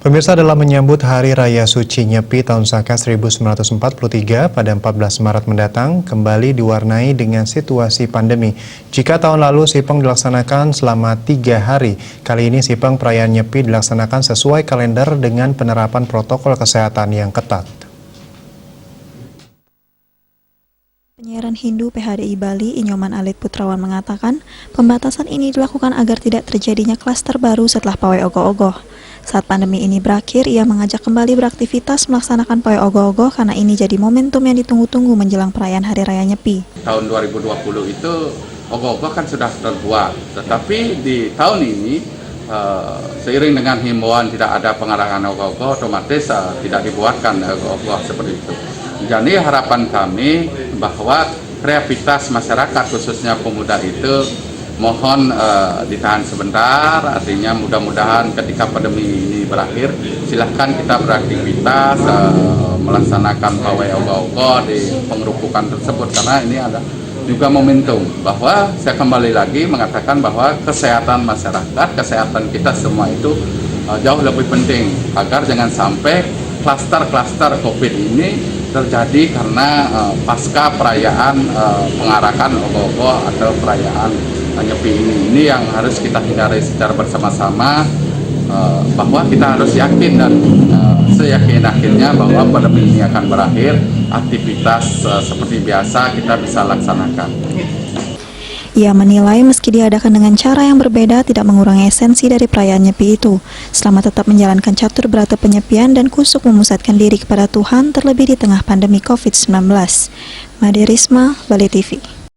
Pemirsa, dalam menyambut Hari Raya Suci Nyepi tahun Saka 1943 pada 14 Maret mendatang kembali diwarnai dengan situasi pandemi. Jika tahun lalu Sipeng dilaksanakan selama 3 hari, kali ini Sipeng perayaan Nyepi dilaksanakan sesuai kalender dengan penerapan protokol kesehatan yang ketat. Penyiaran Hindu PHDI Bali, Inyoman Alit Putrawan mengatakan, pembatasan ini dilakukan agar tidak terjadinya klaster baru setelah pawai ogoh-ogoh. Saat pandemi ini berakhir, ia mengajak kembali beraktivitas melaksanakan pawai ogoh-ogoh karena ini jadi momentum yang ditunggu-tunggu menjelang perayaan Hari Raya Nyepi. Tahun 2020 itu ogoh-ogoh kan sudah terbuat, tetapi di tahun ini seiring dengan himbauan tidak ada pengarahan ogoh-ogoh, otomatis tidak dibuatkan ogoh-ogoh seperti itu. Jadi harapan kami bahwa kreativitas masyarakat khususnya pemuda itu mohon ditahan sebentar, artinya mudah-mudahan ketika pandemi ini berakhir silahkan kita beraktivitas melaksanakan pawai ogoh-ogoh di pengerupukan tersebut, karena ini ada juga momentum bahwa saya kembali lagi mengatakan bahwa kesehatan masyarakat, kesehatan kita semua itu jauh lebih penting agar jangan sampai klaster-klaster COVID ini terjadi karena pasca perayaan pengarakan ogoh-ogoh atau perayaan Nyepi ini yang harus kita hindari secara bersama-sama, bahwa kita harus yakin dan seyakin-yakinnya bahwa pandemi ini akan berakhir, aktivitas seperti biasa kita bisa laksanakan. Ia menilai meski diadakan dengan cara yang berbeda tidak mengurangi esensi dari perayaan Nyepi itu, selama tetap menjalankan catur berata penyepian dan kusuk memusatkan diri kepada Tuhan terlebih di tengah pandemi COVID-19. Made Risma, Bali TV.